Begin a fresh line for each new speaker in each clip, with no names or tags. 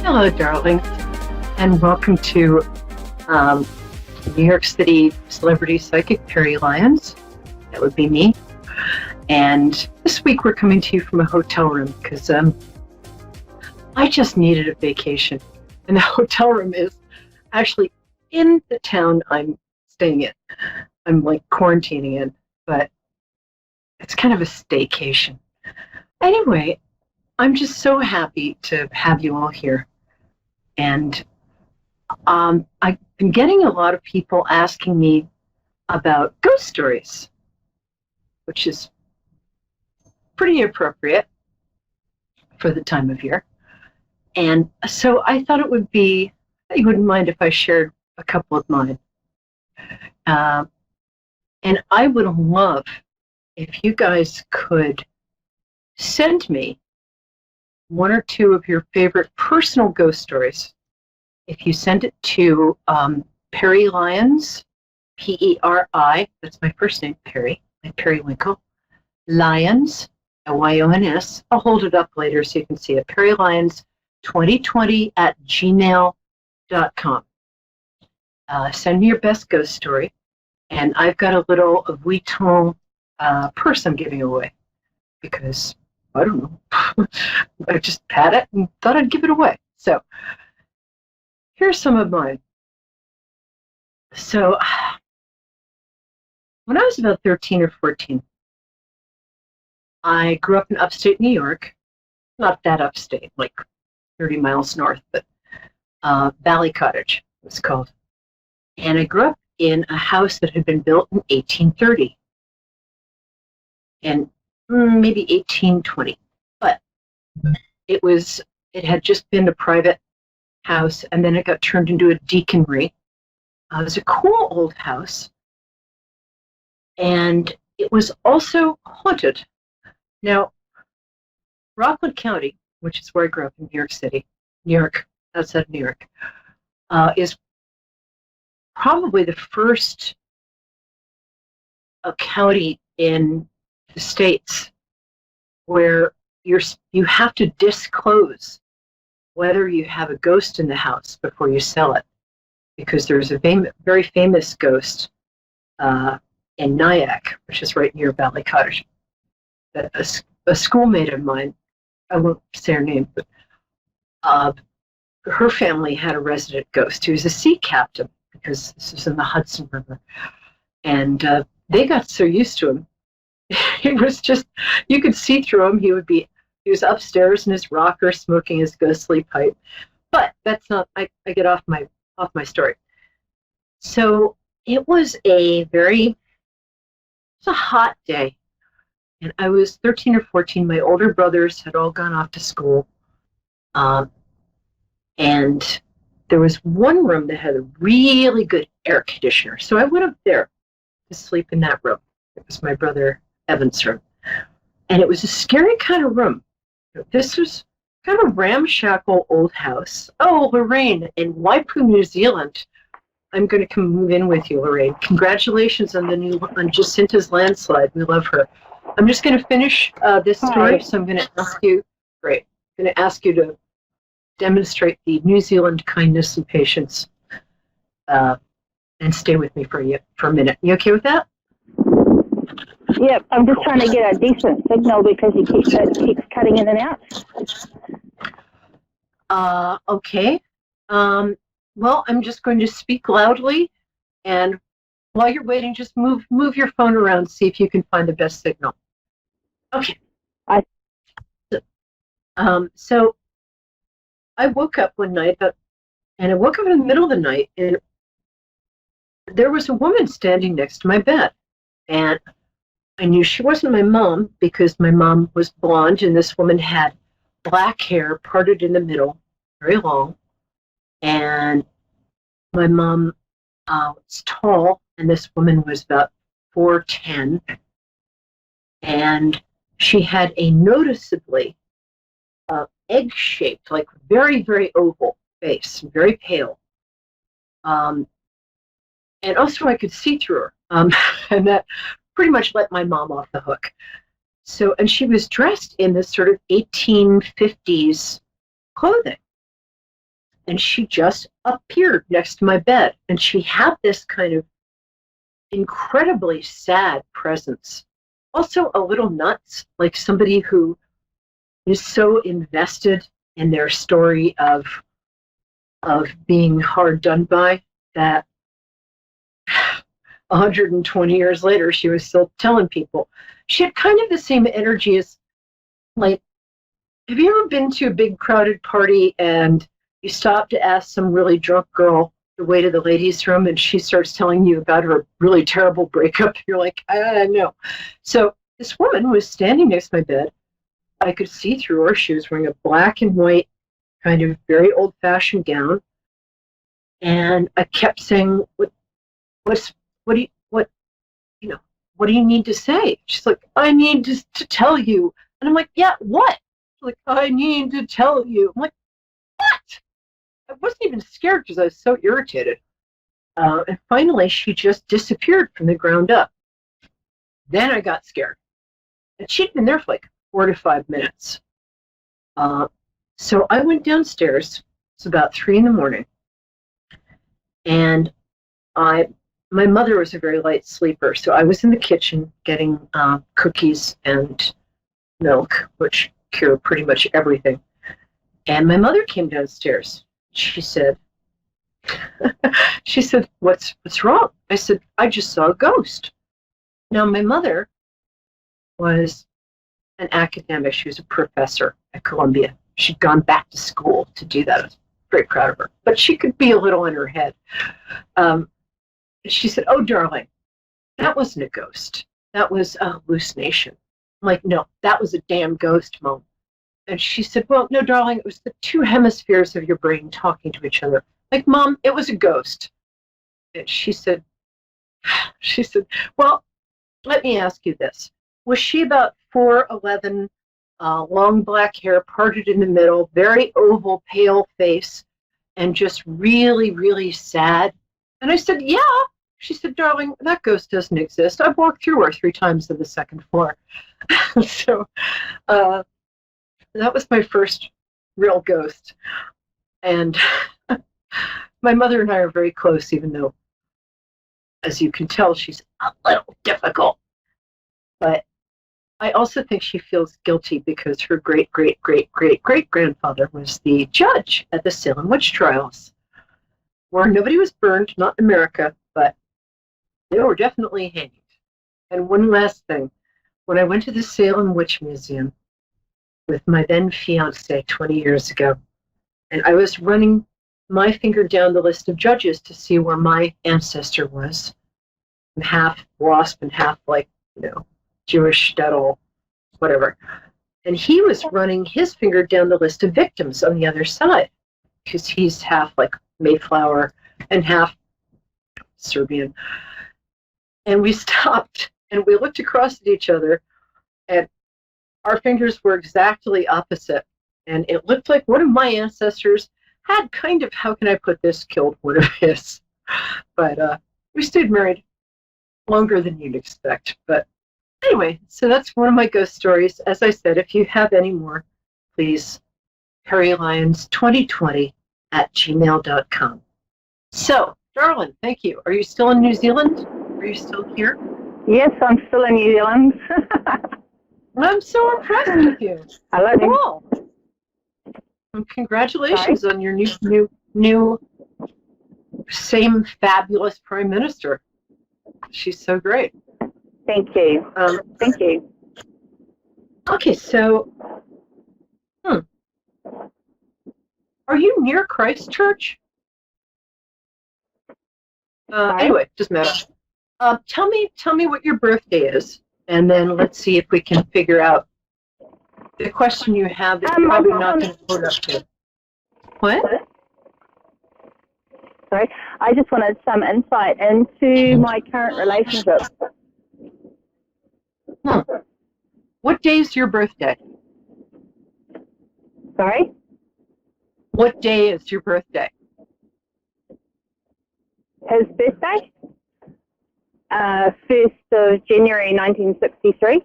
Hello, darlings, and welcome to New York City celebrity psychic Peri Lyons. That would be me. And this week we're coming to you from a hotel room because I just needed a vacation. And the hotel room is actually in the town I'm staying in. I'm like quarantining in, but it's kind of a staycation. Anyway, I'm just so happy to have you all here. And I've been getting a lot of people asking me about ghost stories, which is pretty appropriate for the time of year. And so I thought it would be, you wouldn't mind if I shared a couple of mine. And I would love if you guys could send me one or two of your favorite personal ghost stories. If you send it to Peri Lyons, P-E-R-I, that's my first name, Peri, like Periwinkle, Lyons, L-Y-O-N-S. I'll hold it up later so you can see it. Peri Lyons 2020 at gmail.com. Send me your best ghost story. And I've got a little Vuitton purse I'm giving away because I don't know. I just had it and thought I'd give it away. So here's some of mine. So when I was about 13 or 14, I grew up in upstate New York. Not that upstate, like 30 miles north, but Valley Cottage it was called. And I grew up in a house that had been built in 1830. And maybe 1820, but it had just been a private house, and then it got turned into a deaconry. It was a cool old house, and it was also haunted. Now, Rockland County, which is where I grew up in New York City, New York, outside New York, is probably the first county in the States where you have to disclose whether you have a ghost in the house before you sell it, because there's a very famous ghost in Nyack, which is right near Valley Cottage. A schoolmate of mine, I won't say her name, but her family had a resident ghost who was a sea captain, because this was in the Hudson River, and they got so used to him. It was just, you could see through him. He was upstairs in his rocker smoking his ghostly pipe. But that's not, I get off my story. So it was a hot day. And I was 13 or 14. My older brothers had all gone off to school. And there was one room that had a really good air conditioner. So I went up there to sleep in that room. It was my brother Evan's room. And it was a scary kind of room. This was kind of a ramshackle old house. Oh, Lorraine, in Waipu, New Zealand. I'm going to come move in with you, Lorraine. Congratulations on Jacinta's landslide. We love her. I'm just going to finish this story, so I'm going to ask you, to demonstrate the New Zealand kindness and patience and stay with me for a minute. You okay with that?
Yep, I'm just trying to get a decent signal because it keeps cutting in and out.
Okay. Well, I'm just going to speak loudly, and while you're waiting, just move your phone around, see if you can find the best signal. Okay. So I woke up one night, and I woke up in the middle of the night, and there was a woman standing next to my bed, and I knew she wasn't my mom because my mom was blonde, and this woman had black hair parted in the middle, very long. And my mom was tall, and this woman was about 4'10". And she had a noticeably egg-shaped, like very, very oval face, very pale. And also I could see through her. And that pretty much let my mom off the hook. So, and she was dressed in this sort of 1850s clothing. and she just appeared next to my bed. And she had this kind of incredibly sad presence. Also a little nuts, like somebody who is so invested in their story of being hard done by that 120 years later, she was still telling people. She had kind of the same energy as, like, have you ever been to a big crowded party and you stop to ask some really drunk girl the way to the ladies' room and she starts telling you about her really terrible breakup? You're like, I know. So this woman was standing next to my bed. I could see through her. She was wearing a black and white kind of very old-fashioned gown. And I kept saying, what do you need to say? She's like, I need to tell you. And I'm like, yeah, what? She's like, I need to tell you. I'm like, what? I wasn't even scared because I was so irritated. And finally, she just disappeared from the ground up. Then I got scared. And she'd been there for like 4 to 5 minutes. So I went downstairs. It's about 3 a.m. And my mother was a very light sleeper, so I was in the kitchen getting cookies and milk, which cure pretty much everything. And my mother came downstairs. She said, what's wrong? I said, I just saw a ghost. Now, my mother was an academic. She was a professor at Columbia. She'd gone back to school to do that. I was very proud of her. But she could be a little in her head. She said, oh, darling, that wasn't a ghost. That was a hallucination. I'm like, no, that was a damn ghost, Mom. And she said, well, no, darling, it was the 2 hemispheres of your brain talking to each other. Like, Mom, it was a ghost. And she said, well, let me ask you this. Was she about 4'11", long black hair, parted in the middle, very oval, pale face, and just really, really sad? And I said, yeah. She said, darling, that ghost doesn't exist. I've walked through her 3 times to the 2nd floor. So that was my first real ghost. And my mother and I are very close, even though, as you can tell, she's a little difficult. But I also think she feels guilty because her great-great-great-great-great-grandfather was the judge at the Salem witch trials, where nobody was burned, not in America, but they were definitely hanged. And one last thing. When I went to the Salem Witch Museum with my then fiance 20 years ago, and I was running my finger down the list of judges to see where my ancestor was, I'm half wasp and half, like, Jewish, shtetl, whatever. And he was running his finger down the list of victims on the other side, because he's half like Mayflower and half Serbian. And we stopped and we looked across at each other, and our fingers were exactly opposite. And it looked like one of my ancestors had kind of, how can I put this, killed one of his. But we stayed married longer than you'd expect. But anyway, so that's one of my ghost stories. As I said, if you have any more, please, PeriLyons2020@gmail.com. So, darling, thank you. Are you still in New Zealand? Are you still here?
Yes, I'm still in New Zealand.
I'm so impressed with you.
I love you.
Cool. And congratulations on your new same fabulous Prime Minister. She's so great.
Thank you. Thank you.
Okay, so, are you near Christchurch? Anyway, doesn't matter. Tell me what your birthday is, and then let's see if we can figure out the question you have that you're probably not going to put up to. What?
Sorry, I just wanted some insight into my current relationship.
What day is your birthday?
Sorry?
What day is your birthday?
His birthday? 1st of January 1963.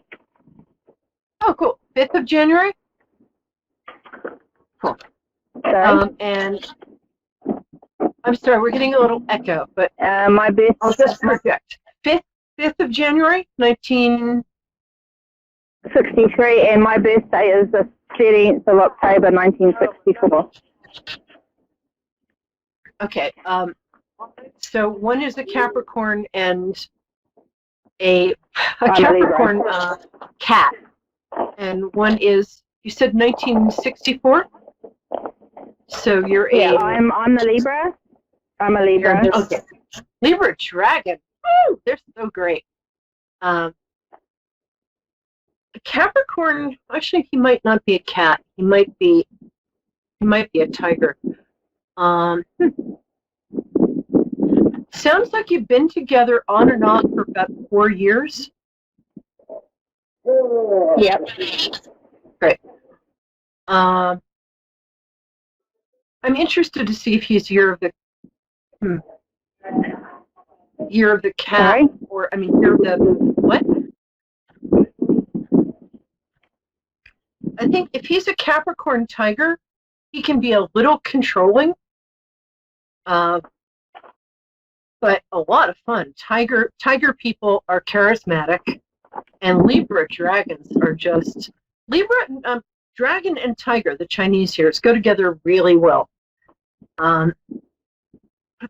Oh, cool. 5th of January? Cool.
Sorry?
And I'm sorry, we're getting a little echo, but
My birth.
I'll just project. 5th of January,
1963, and my birthday is the 13th of October, 1964.
Okay. So one is a Capricorn and a Capricorn cat, and one is, you said 1964. So you're
Yeah, I'm the Libra. I'm a Libra.
Okay. Libra dragon. Woo! They're so great. A Capricorn, actually, he might not be a cat. He might be a tiger. Sounds like you've been together on and off for about 4 years.
Yep.
Great. I'm interested to see if he's year of the cat.
Sorry?
Or year of the what? I think if he's a Capricorn tiger, he can be a little controlling, but a lot of fun. Tiger people are charismatic, and Libra dragons are just dragon and tiger. The Chinese here go together really well. But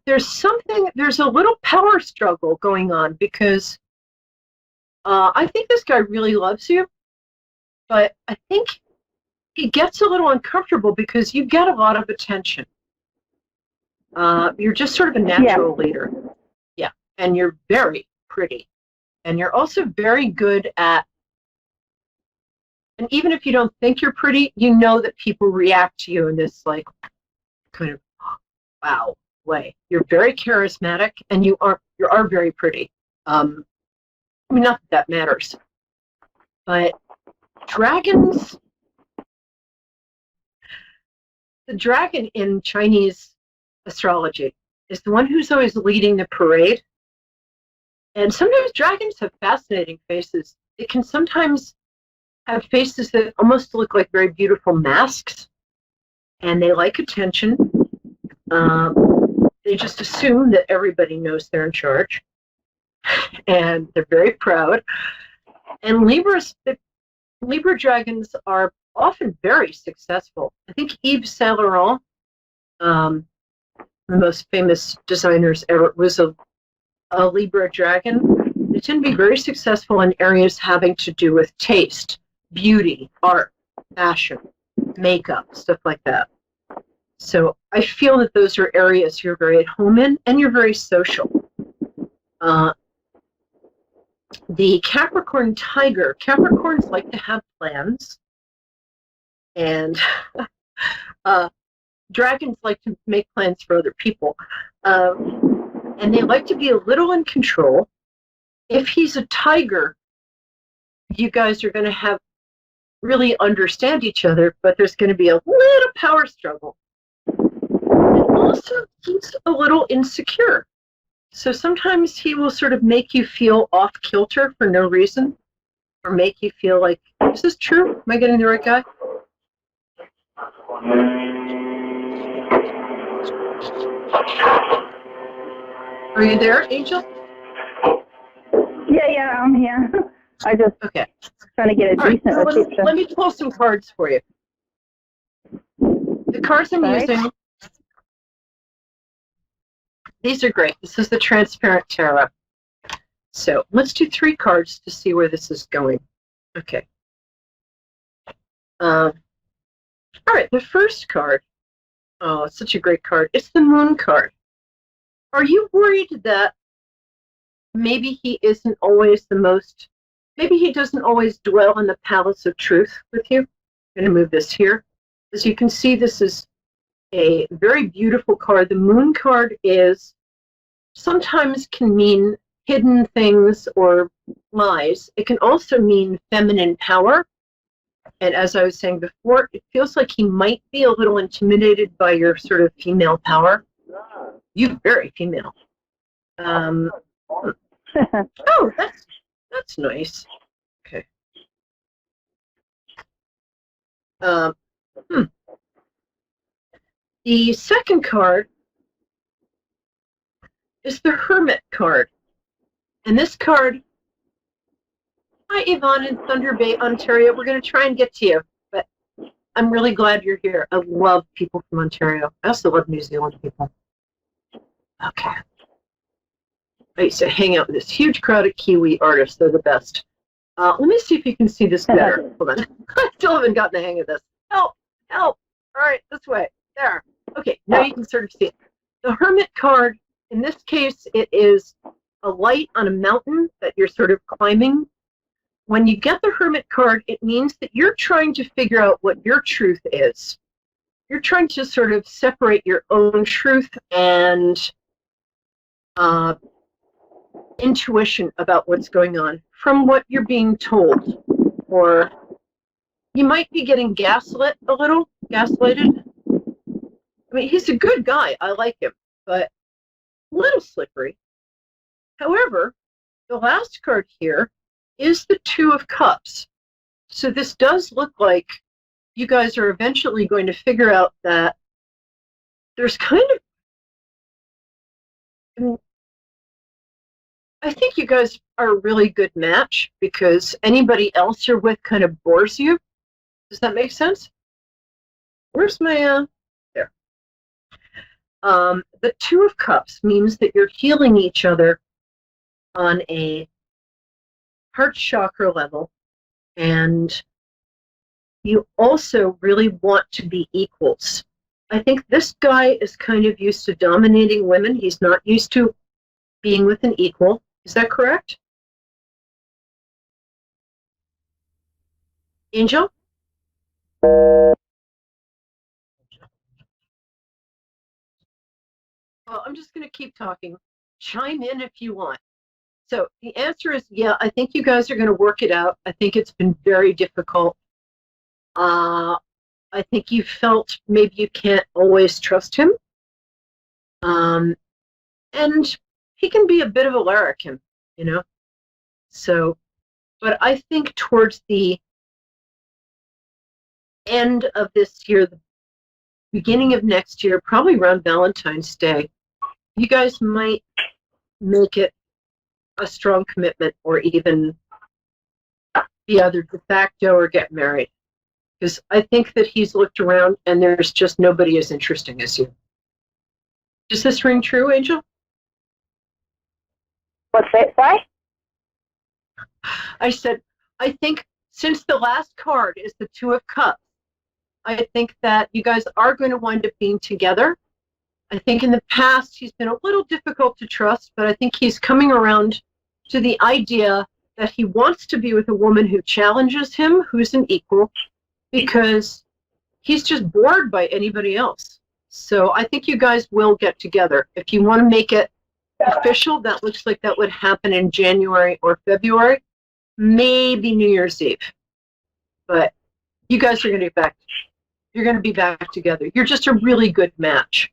there's a little power struggle going on because I think this guy really loves you, but I think he gets a little uncomfortable because you get a lot of attention. You're just sort of a natural leader. Yeah, and you're very pretty. And you're also very good at, and even if you don't think you're pretty, you know that people react to you in this like kind of wow way. You're very charismatic, and you are very pretty. Not that matters, but dragons. The dragon in Chinese astrology is the one who's always leading the parade. And sometimes dragons have fascinating faces. It can sometimes have faces that almost look like very beautiful masks, and they like attention. They just assume that everybody knows they're in charge, and they're very proud. And the Libra dragons are often very successful. I think Yves Saint Laurent, the most famous designers ever, was a Libra dragon. They tend to be very successful in areas having to do with taste, beauty, art, fashion, makeup, stuff like that. So I feel that those are areas you're very at home in, and you're very social. The Capricorn tiger, Capricorns like to have plans, and dragons like to make plans for other people. And they like to be a little in control. If he's a tiger, you guys are going to have really understand each other, but there's going to be a little power struggle. And also, he's a little insecure. So sometimes he will sort of make you feel off kilter for no reason, or make you feel like, is this true? Am I getting the right guy? Are you there, Angel?
Yeah, I'm here. I just trying to get a decent reception.
Let me pull some cards for you. The cards I'm using, these are great. This is the Transparent Tarot. So let's do 3 cards to see where this is going. Okay. All right, the first card. Oh, it's such a great card. It's the Moon card. Are you worried that maybe he isn't always maybe he doesn't always dwell in the palace of truth with you? I'm going to move this here. As you can see, this is a very beautiful card. The Moon card sometimes can mean hidden things or lies. It can also mean feminine power. And as I was saying before, it feels like he might be a little intimidated by your sort of female power. You're very female. Oh, that's nice. Okay. The second card is the Hermit card. And this card, hi Yvonne in Thunder Bay, Ontario. We're going to try and get to you, but I'm really glad you're here. I love people from Ontario. I also love New Zealand people. Okay. I used to hang out with this huge crowd of Kiwi artists. They're the best. Let me see if you can see this better. Hold on. I still haven't gotten the hang of this. Help! Help! All right, this way. There. Okay, now you can sort of see it. The Hermit card, in this case, it is a light on a mountain that you're sort of climbing. When you get the Hermit card, it means that you're trying to figure out what your truth is. You're trying to sort of separate your own truth and intuition about what's going on from what you're being told. Or you might be getting gaslighted. I mean, he's a good guy. I like him, but a little slippery. However, the last card here is the Two of Cups. So this does look like you guys are eventually going to figure out that there's kind of, I think you guys are a really good match because anybody else you're with kind of bores you. Does that make sense? Where's my, there. The Two of Cups means that you're healing each other on a heart chakra level, and you also really want to be equals. I think this guy is kind of used to dominating women. He's not used to being with an equal. Is that correct? Angel? Well, I'm just going to keep talking. Chime in if you want. So the answer is, yeah, I think you guys are going to work it out. I think it's been very difficult. I think you felt maybe you can't always trust him. And he can be a bit of a larrikin, you know? So, but I think towards the end of this year, the beginning of next year, probably around Valentine's Day, you guys might make it a strong commitment or even be either de facto or get married. Because I think that he's looked around and there's just nobody as interesting as you. Does this ring true, Angel?
What's that, sorry?
I said, I think since the last card is the Two of Cups, I think that you guys are going to wind up being together. I think in the past he's been a little difficult to trust, but I think he's coming around to the idea that he wants to be with a woman who challenges him, who's an equal, because he's just bored by anybody else. So I think you guys will get together. If you want to make it official, that looks like that would happen in January or February, maybe New Year's Eve. But you guys are going to be back. You're going to be back together. You're just a really good match.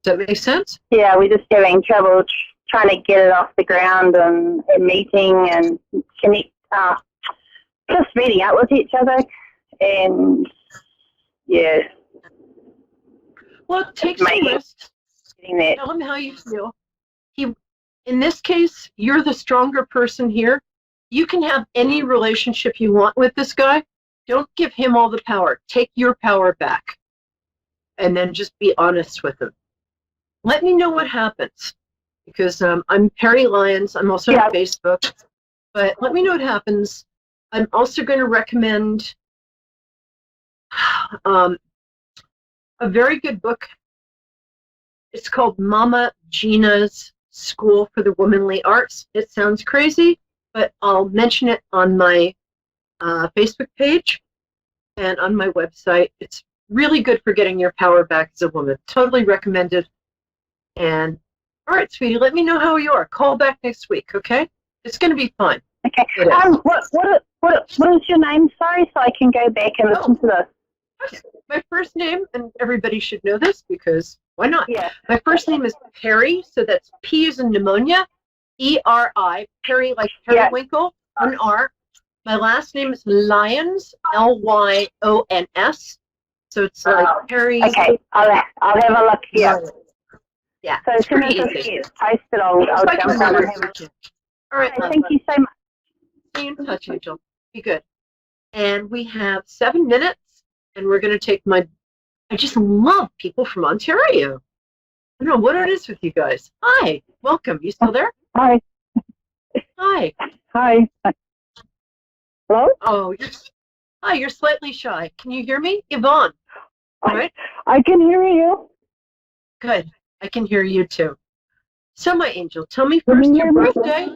Does that make sense?
Yeah, we're just having trouble trying to get it off the ground and meeting and connect, just meeting up with each other. And yeah.
Well, take some risks. Tell him how you feel. In this case, you're the stronger person here. You can have any relationship you want with this guy. Don't give him all the power. Take your power back. And then just be honest with him. Let me know what happens. Because I'm Peri Lyons. I'm also on Facebook. But let me know what happens. I'm also going to recommend a very good book. It's called Mama Gina's School for the Womanly Arts. It sounds crazy, but I'll mention it on my Facebook page and on my website. It's really good for getting your power back as a woman. Totally recommended. And all right, sweetie, let me know how you are. Call back next week, okay? It's going to be fun.
Okay. What is your name? Sorry, so I can go back and listen to this.
My first name, and everybody should know this because why not?
Yeah.
My first name is Peri, so that's P as in pneumonia, E-R-I, Peri like periwinkle, an R. My last name is Lyons, L-Y-O-N-S. So it's like Peri.
Okay, I'll have a look here.
Yeah,
So as
it's
soon as
pretty
I
easy.
see it posted, I'll
So I can
jump on
remember.
him.
All right,
Thank you so much.
stay in touch, Angel. Be good. And we have 7 minutes, and we're going to take I just love people from Ontario. I don't know what it is with you guys. Hi, welcome. You still there?
Hi.
Hi.
Hi. Hello?
Oh, you're slightly shy. Can you hear me? Yvonne, right?
I can hear you.
Good. I can hear you too. So, my angel, tell me
Can
first
you
your
hear me?
birthday.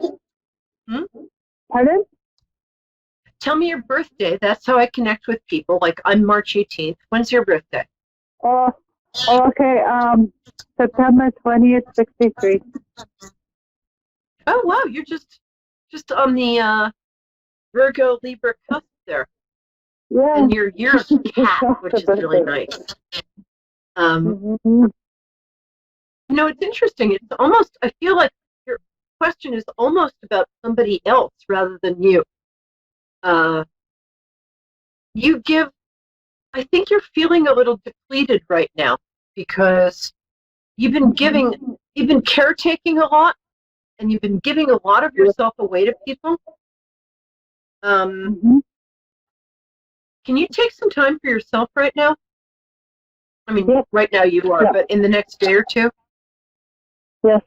Pardon?
Tell me your birthday. That's how I connect with people. Like, I'm March 18th. When's your birthday?
Okay. September 20th, 63.
Oh, wow. You're just on the Virgo Libra cusp there.
Yeah.
And your year of cat, which is really nice.
Mm-hmm.
You know, it's interesting. It's almost, I feel like your question is almost about somebody else rather than you. I think you're feeling a little depleted right now because you've been caretaking a lot, and you've been giving a lot of yourself away to people. Can you take some time for yourself right now? I mean, right now you are, but in the next day or two?
Yes.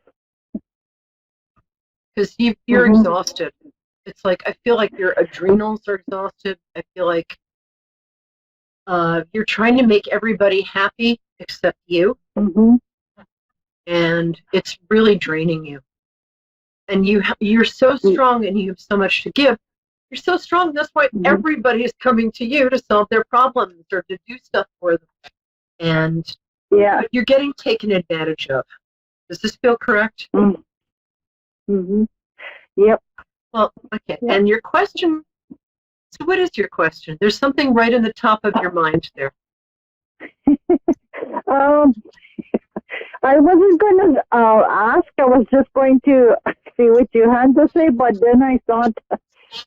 Because you're exhausted. It's like, I feel like your adrenals are exhausted. I feel like you're trying to make everybody happy except you. And it's really draining you. And you're so strong and you have so much to give. You're so strong, that's why everybody is coming to you to solve their problems or to do stuff for them. And but you're getting taken advantage of. Does this feel correct?
Yep.
Well, okay. Yep. And your question, so what is your question? There's something right in the top of your mind there.
I wasn't going to ask. I was just going to see what you had to say, but then I thought,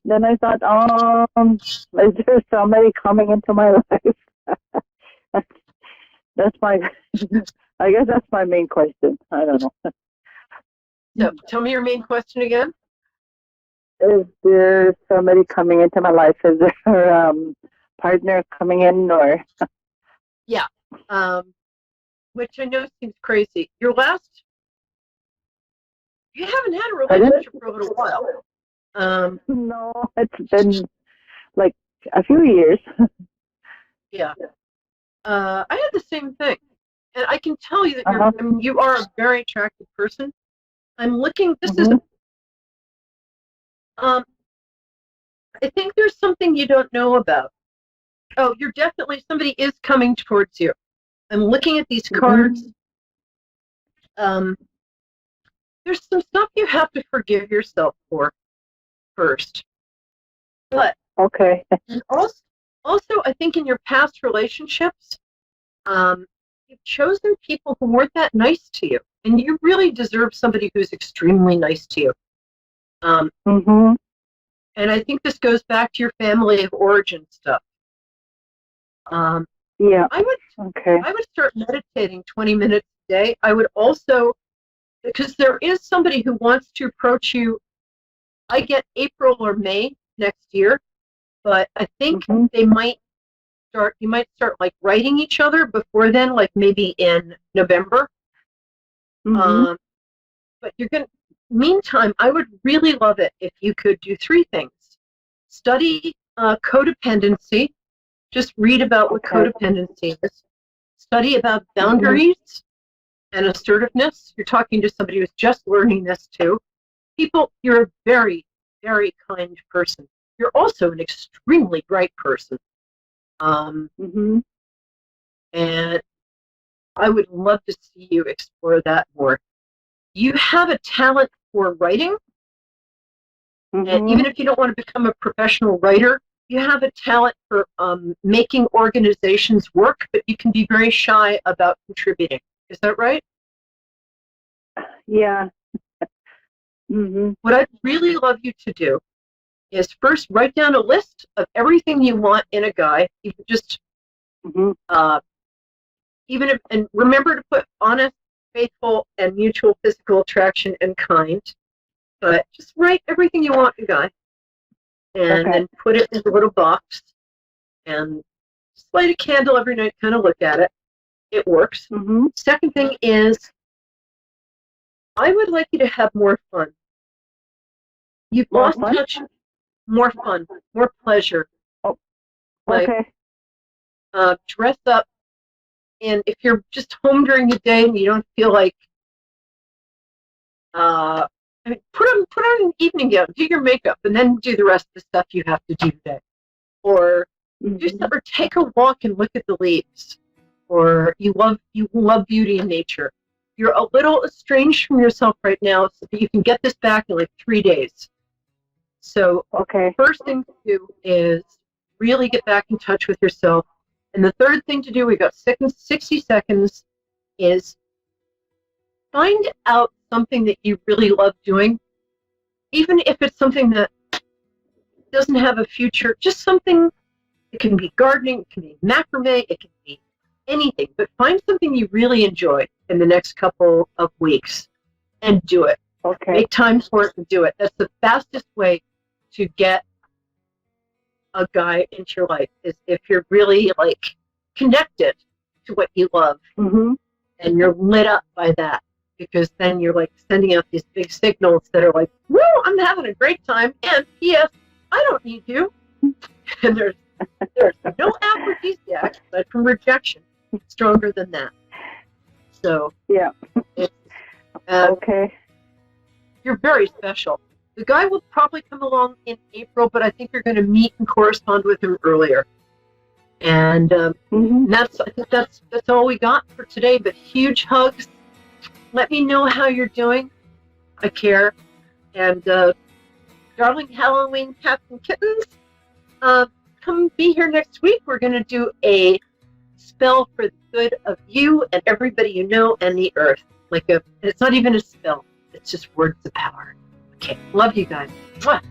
is there somebody coming into my life? That's my, I guess that's my main question. I don't know.
So tell me your main question again.
Is there somebody coming into my life? Is there a partner coming in or?
Yeah. Which I know seems crazy. You haven't had a relationship for a little while.
No, it's been like a few years.
Yeah. I had the same thing. And I can tell you that you are a very attractive person. I'm looking, I think there's something you don't know about. Oh, somebody is coming towards you. I'm looking at these cards. There's some stuff you have to forgive yourself for first. But
okay.
Also, I think in your past relationships, you've chosen people who weren't that nice to you, and you really deserve somebody who's extremely nice to you. And I think this goes back to your family of origin stuff.
Yeah.
I would start meditating 20 minutes a day. I would also, because there is somebody who wants to approach you, I get April or May next year, but I think you might start like writing each other before then, like maybe in November. But meantime, I would really love it if you could do 3 things. Study codependency. Just read about what codependency is. Study about boundaries and assertiveness. You're talking to somebody who's just learning this too. People, you're a very, very kind person. You're also an extremely bright person. And I would love to see you explore that more. You have a talent for writing. And even if you don't want to become a professional writer, you have a talent for making organizations work, but you can be very shy about contributing. Is that right?
Yeah.
What I'd really love you to do is first write down a list of everything you want in a guy. You can just, and remember to put honest, faithful and mutual physical attraction and kind. But just write everything you want, you guy, and then put it in a little box, and just light a candle every night. Kind of look at it. It works.
Mm-hmm.
Second thing is, I would like you to have more fun. You've lost touch. More fun, more pleasure.
Oh,
like,
okay.
Dress up, and if you're just home during the day and you don't feel like, put on an evening gown, do your makeup, and then do the rest of the stuff you have to do today. Or or take a walk and look at the leaves. Or you love beauty in nature. You're a little estranged from yourself right now, so that you can get this back in like 3 days. So first thing to do is really get back in touch with yourself. And the third thing to do, we've got 60 seconds, is find out something that you really love doing. Even if it's something that doesn't have a future, just something. It can be gardening, it can be macrame, it can be anything. But find something you really enjoy in the next couple of weeks and do it.
Okay.
Make time for it and do it. That's the fastest way to get a guy into your life, is if you're really like connected to what you love and you're lit up by that, because then you're like sending out these big signals that are like, woo, I'm having a great time, and P.S. I don't need you. And there's no aphrodisiac aside from rejection stronger than that. So
yeah,
it's, you're very special. The guy will probably come along in April, but I think you're going to meet and correspond with him earlier. And I think that's all we got for today. But huge hugs. Let me know how you're doing. I care. And darling Halloween cats and kittens, come be here next week. We're going to do a spell for the good of you and everybody you know and the earth. It's not even a spell. It's just words of power. Okay. Love you guys. Mwah.